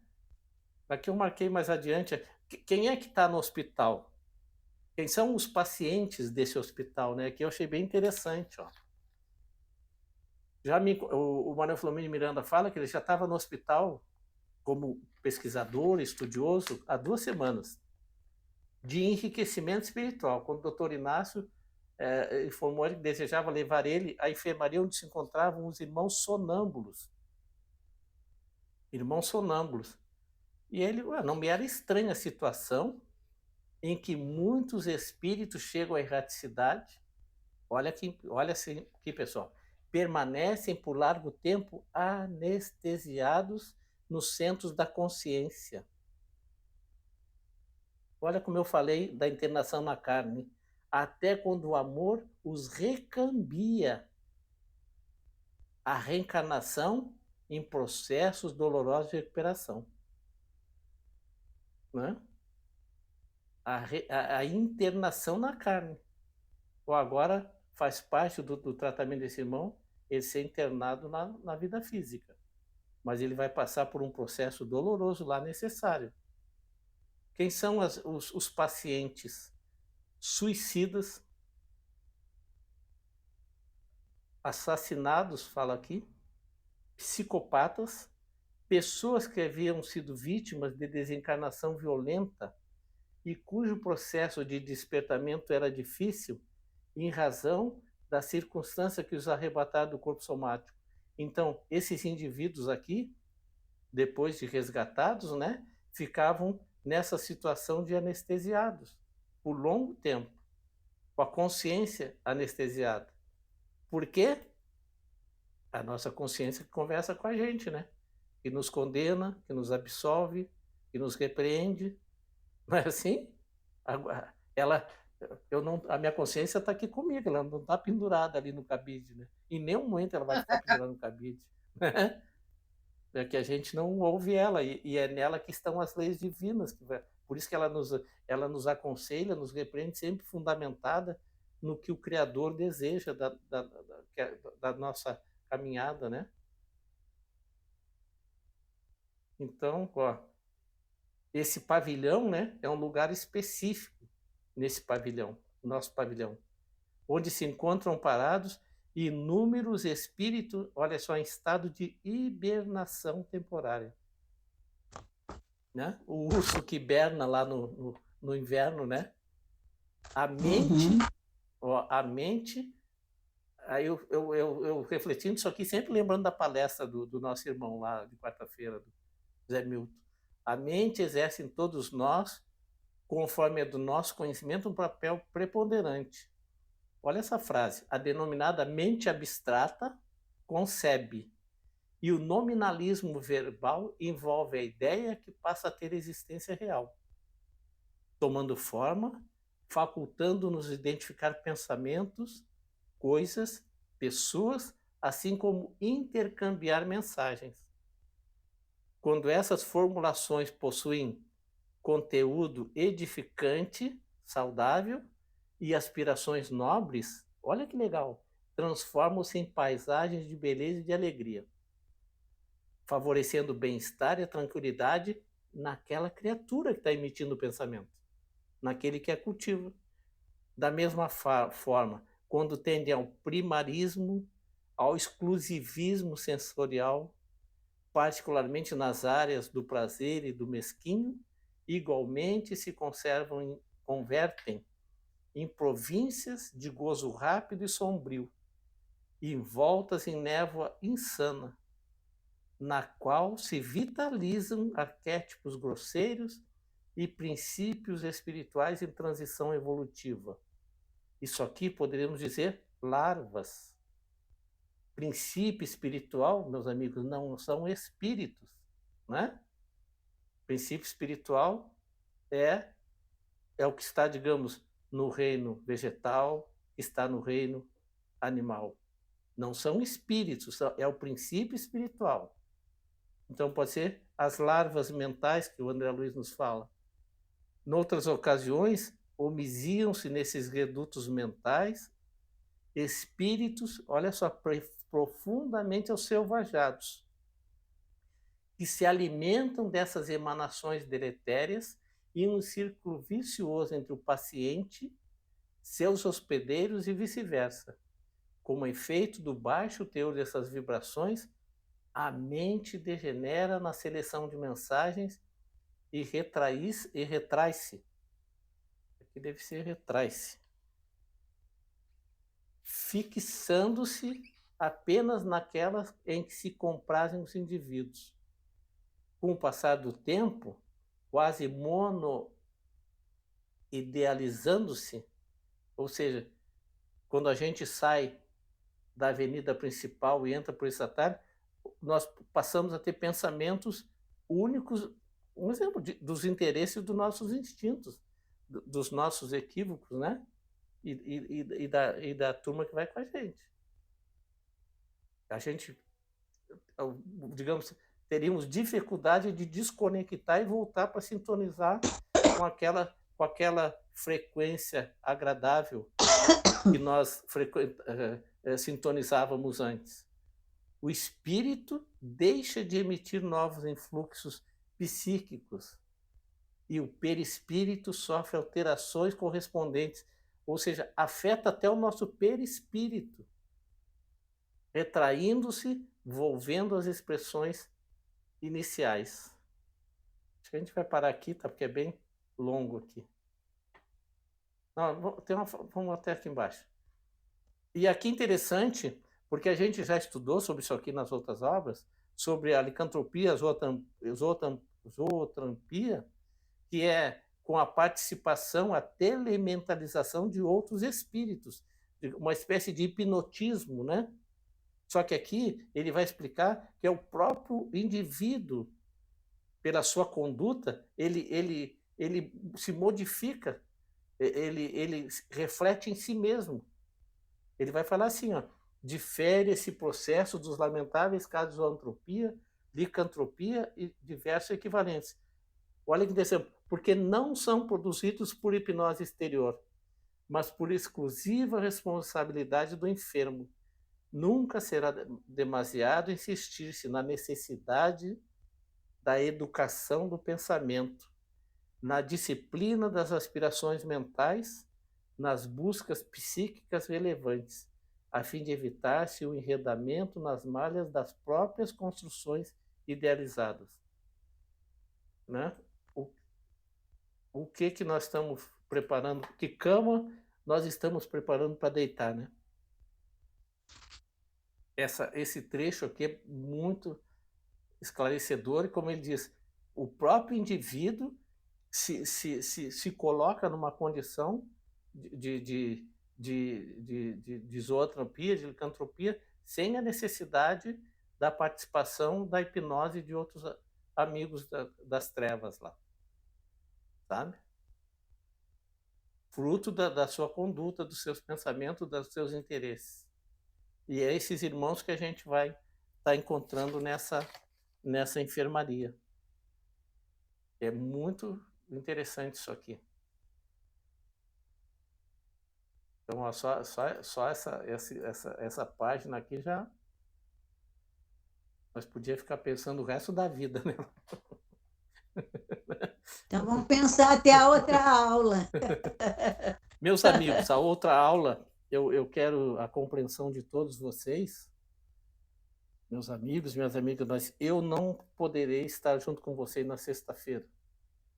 Aqui eu marquei mais adiante. Quem é que está no hospital? Quem são os pacientes desse hospital, né? Que eu achei bem interessante, ó. O Manuel Flamengo de Miranda fala que ele já estava no hospital como pesquisador, estudioso, há 2 semanas, de enriquecimento espiritual, quando o doutor Inácio informou que desejava levar ele à enfermaria onde se encontravam os irmãos sonâmbulos. Irmãos sonâmbulos. E ele, não me era estranha a situação em que muitos espíritos chegam à erraticidade, olha assim, aqui, pessoal, permanecem por largo tempo anestesiados nos centros da consciência. Olha como eu falei da internação na carne, até quando o amor os recambia. A reencarnação em processos dolorosos de recuperação. Né? A internação na carne. Ou agora faz parte do tratamento desse irmão ele ser internado na vida física. Mas ele vai passar por um processo doloroso lá necessário. Quem são os pacientes suicidas, assassinados, fala aqui, psicopatas, pessoas que haviam sido vítimas de desencarnação violenta e cujo processo de despertamento era difícil em razão da circunstância que os arrebataram do corpo somático. Então, esses indivíduos aqui, depois de resgatados, né, ficavam nessa situação de anestesiados por longo tempo, com a consciência anestesiada. Por quê? A nossa consciência que conversa com a gente, né? Que nos condena, que nos absolve, que nos repreende. Não é assim? A minha consciência está aqui comigo, ela não está pendurada ali no cabide, né? Em nenhum momento ela vai ficar pendurada no cabide. É que a gente não ouve ela, e é nela que estão as leis divinas. Por isso que ela nos aconselha, nos repreende, sempre fundamentada no que o Criador deseja da nossa caminhada, né? Então, esse pavilhão, né, é um lugar específico nesse pavilhão, nosso pavilhão, onde se encontram parados inúmeros espíritos, olha só, em estado de hibernação temporária. Né? O urso que hiberna lá no inverno, né? A mente, aí eu refletindo isso aqui, sempre lembrando da palestra do nosso irmão lá de quarta-feira, do Zé Milton. A mente exerce em todos nós, conforme é do nosso conhecimento, um papel preponderante. Olha essa frase. A denominada mente abstrata concebe, e o nominalismo verbal envolve a ideia que passa a ter existência real, tomando forma, facultando-nos identificar pensamentos, coisas, pessoas, assim como intercambiar mensagens. Quando essas formulações possuem conteúdo edificante, saudável e aspirações nobres, olha que legal, transformam-se em paisagens de beleza e de alegria, favorecendo o bem-estar e a tranquilidade naquela criatura que está emitindo o pensamento, naquele que a cultiva. Da mesma forma, quando tende ao primarismo, ao exclusivismo sensorial, particularmente nas áreas do prazer e do mesquinho, igualmente se convertem em províncias de gozo rápido e sombrio, envoltas em névoa insana, na qual se vitalizam arquétipos grosseiros e princípios espirituais em transição evolutiva. Isso aqui poderíamos dizer larvas. Princípio espiritual, meus amigos, não são espíritos, né? Princípio espiritual é o que está, digamos, no reino vegetal, está no reino animal. Não são espíritos, é o princípio espiritual. Então, pode ser as larvas mentais que o André Luiz nos fala. Em outras ocasiões, homiziam-se nesses redutos mentais espíritos, olha só, profundamente selvajados, que se alimentam dessas emanações deletérias em um círculo vicioso entre o paciente, seus hospedeiros e vice-versa. Como efeito do baixo teor dessas vibrações, a mente degenera na seleção de mensagens e retrai-se. Aqui deve ser retrai-se. Fixando-se apenas naquelas em que se comprazem os indivíduos. Com o passar do tempo, quase mono-idealizando-se, ou seja, quando a gente sai da avenida principal e entra por esse atalho, nós passamos a ter pensamentos únicos, um exemplo dos interesses dos nossos instintos, dos nossos equívocos, né? E da turma que vai com a gente. A gente, digamos, teríamos dificuldade de desconectar e voltar para sintonizar com aquela frequência agradável que nós sintonizávamos antes. O espírito deixa de emitir novos influxos psíquicos e o perispírito sofre alterações correspondentes, ou seja, afeta até o nosso perispírito, retraindo-se, volvendo as expressões iniciais. Acho que a gente vai parar aqui, tá? Porque é bem longo aqui. Não, vamos até aqui embaixo. E aqui interessante, porque a gente já estudou sobre isso aqui nas outras obras, sobre a licantropia, zootropia, que é com a participação, a telementalização de outros espíritos, uma espécie de hipnotismo, né? Só que aqui ele vai explicar que é o próprio indivíduo, pela sua conduta, ele se modifica, ele reflete em si mesmo. Ele vai falar assim, ó, difere esse processo dos lamentáveis casos de zoantropia, licantropia e diversos equivalentes. Olha que interessante, porque não são produzidos por hipnose exterior, mas por exclusiva responsabilidade do enfermo. Nunca será demasiado insistir-se na necessidade da educação do pensamento, na disciplina das aspirações mentais, nas buscas psíquicas relevantes, a fim de evitar-se o enredamento nas malhas das próprias construções idealizadas. Né? O que nós estamos preparando? Que cama nós estamos preparando para deitar, né? Esse trecho aqui é muito esclarecedor e, como ele diz, o próprio indivíduo se coloca numa condição de zootropia, de licantropia, sem a necessidade da participação da hipnose de outros amigos das trevas lá, sabe? Fruto da sua conduta, dos seus pensamentos, dos seus interesses. E é esses irmãos que a gente vai estar encontrando nessa enfermaria. É muito interessante isso aqui. Então, ó, só essa página aqui já nós podíamos ficar pensando o resto da vida, né? Então vamos pensar até a outra aula. Meus amigos, a outra aula, eu quero a compreensão de todos vocês, meus amigos, minhas amigas, eu não poderei estar junto com vocês na sexta-feira,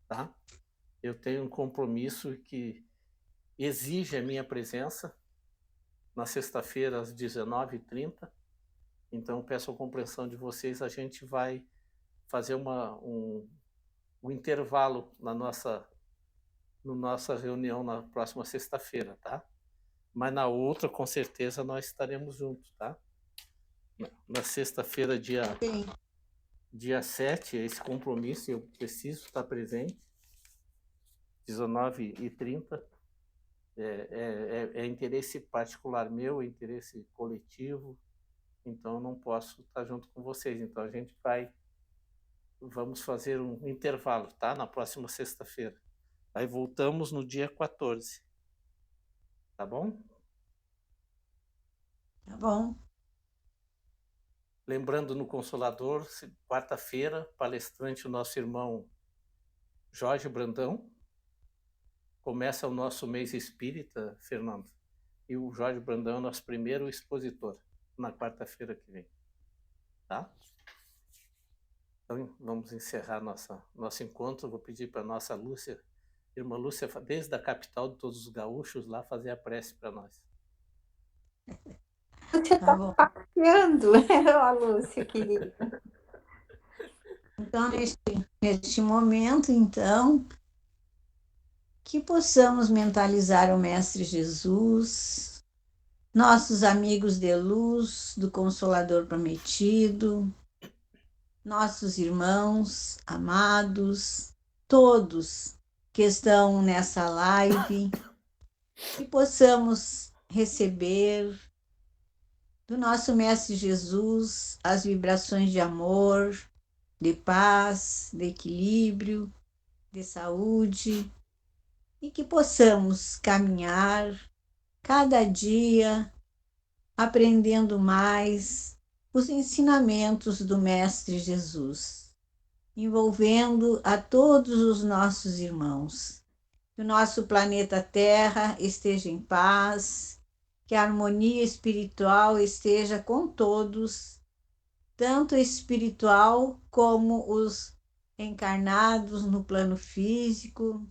tá? Eu tenho um compromisso que exige a minha presença na sexta-feira às 19h30, então peço a compreensão de vocês, a gente vai fazer um intervalo na nossa reunião na próxima sexta-feira, tá? Mas na outra, com certeza, nós estaremos juntos, tá? Na sexta-feira, dia 7, esse compromisso, eu preciso estar presente, 19h30, é interesse particular meu, é interesse coletivo, então eu não posso estar junto com vocês, então a gente vamos fazer um intervalo, tá? Na próxima sexta-feira. Aí voltamos no dia 14. Tá bom? Tá bom. Lembrando, no Consolador, quarta-feira, palestrante o nosso irmão Jorge Brandão. Começa o nosso mês espírita, Fernando. E o Jorge Brandão é o nosso primeiro expositor, na quarta-feira que vem. Tá? Então, vamos encerrar nosso encontro. Vou pedir para a nossa Lúcia, irmã Lúcia, desde a capital de todos os gaúchos, lá fazer a prece para nós. Você Tá está bom. passeando, ó, Lúcia, querida. Então, neste momento, então, que possamos mentalizar o Mestre Jesus, nossos amigos de luz, do Consolador Prometido, nossos irmãos amados, todos que estão nessa live, que possamos receber do nosso Mestre Jesus as vibrações de amor, de paz, de equilíbrio, de saúde, e que possamos caminhar cada dia aprendendo mais os ensinamentos do Mestre Jesus, envolvendo a todos os nossos irmãos. Que o nosso planeta Terra esteja em paz, que a harmonia espiritual esteja com todos, tanto espiritual como os encarnados no plano físico,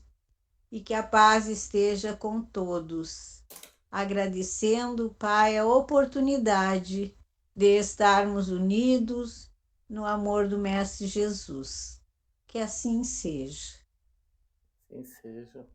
e que a paz esteja com todos. Agradecendo, Pai, a oportunidade de estarmos unidos no amor do Mestre Jesus. Que assim seja. Assim seja.